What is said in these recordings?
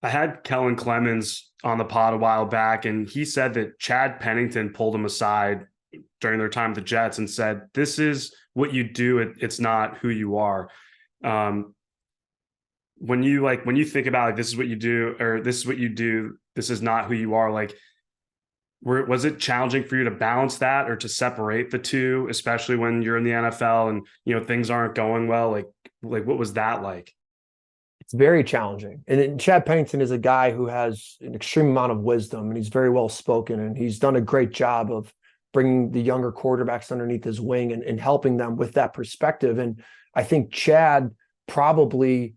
I had Kellen Clemens on the pod a while back, and he said that Chad Pennington pulled him aside during their time with the Jets and said, "This is what you do. It's not who you are." Um, when you think about like this is what you do, or this is what you do, this is not who you are. Like, was it challenging for you to balance that or to separate the two, especially when you're in the NFL and things aren't going well? Like what was that like? It's very challenging. And Chad Pennington is a guy who has an extreme amount of wisdom, and he's very well spoken, and he's done a great job of bringing the younger quarterbacks underneath his wing and helping them with that perspective. And I think Chad probably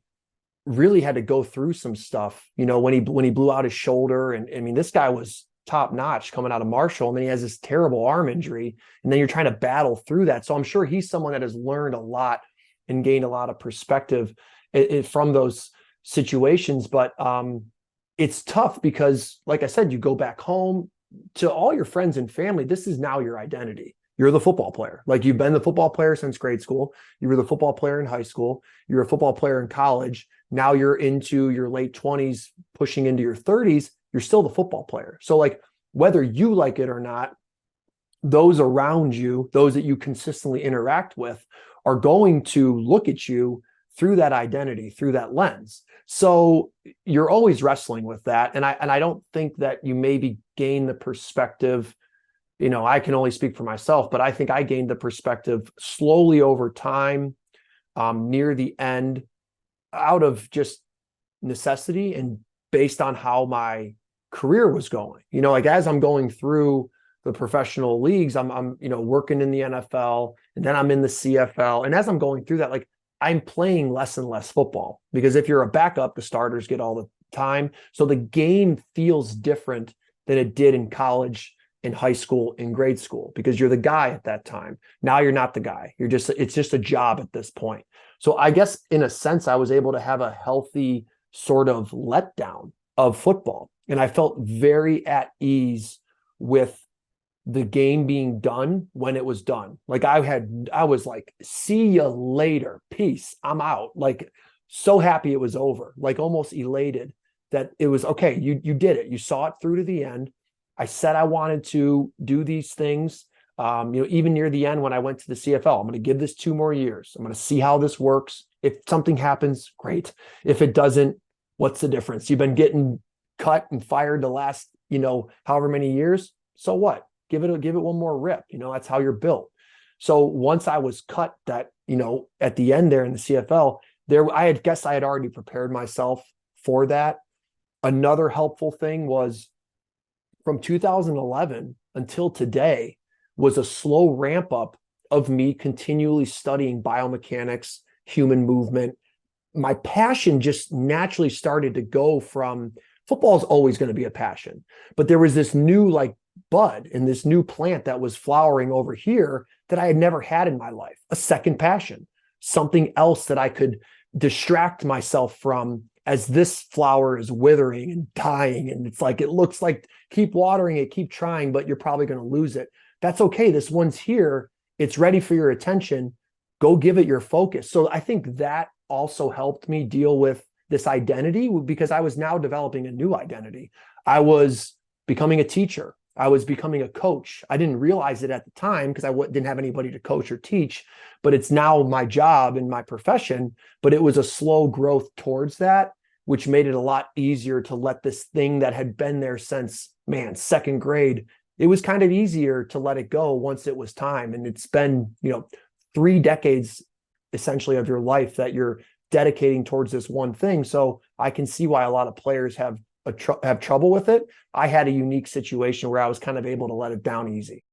really had to go through some stuff, when he blew out his shoulder. And I mean, this guy was top notch coming out of Marshall, and then he has this terrible arm injury, and then you're trying to battle through that. So I'm sure he's someone that has learned a lot and gained a lot of perspective from those situations. But it's tough because, like I said, you go back home to all your friends and family. This is now your identity. You're the football player. Like, you've been the football player since grade school. You were the football player in high school. You're a football player in college. Now you're into your late 20s, pushing into your 30s. You're still the football player. So, like, whether you like it or not, those around you, those that you consistently interact with, are going to look at you through that identity, through that lens. So you're always wrestling with that. And I don't think that you maybe gain the perspective. I can only speak for myself, but I think I gained the perspective slowly over time, near the end, out of just necessity and based on how my career was going. Like, as I'm going through the professional leagues, I'm working in the NFL, and then I'm in the CFL. And as I'm going through that, like, I'm playing less and less football, because if you're a backup, the starters get all the time. So the game feels different than it did in college, in high school, in grade school, because you're the guy at that time. Now you're not the guy. It's just a job at this point. So I guess in a sense, I was able to have a healthy sort of letdown of football. And I felt very at ease with the game being done when it was done. Like, I was like, see you later. Peace. I'm out. Like, so happy it was over, like almost elated that it was okay. You did it. You saw it through to the end. I said I wanted to do these things. Even near the end when I went to the CFL, I'm going to give this 2 more years. I'm going to see how this works. If something happens, great. If it doesn't, what's the difference? You've been getting cut and fired the last, however many years. So what? Give it one more rip. That's how you're built. So once I was cut, that, at the end there in the CFL, I had already prepared myself for that. Another helpful thing was, from 2011 until today, was a slow ramp up of me continually studying biomechanics, human movement. My passion just naturally started to go from football is always going to be a passion, but there was this new bud and this new plant that was flowering over here that I had never had in my life, a second passion, something else that I could distract myself from as this flower is withering and dying. And it's like, it looks like, keep watering it, keep trying, but you're probably going to lose it. That's okay. This one's here. It's ready for your attention. Go give it your focus. So I think that also helped me deal with this identity, because I was now developing a new identity. I was becoming a teacher. I was becoming a coach. I didn't realize it at the time because I didn't have anybody to coach or teach, but it's now my job and my profession. But it was a slow growth towards that, which made it a lot easier to let this thing that had been there since, second grade, it was kind of easier to let it go once it was time. And it's been, 3 decades essentially of your life that you're dedicating towards this one thing. So I can see why a lot of players have trouble with it. I had a unique situation where I was kind of able to let it down easy.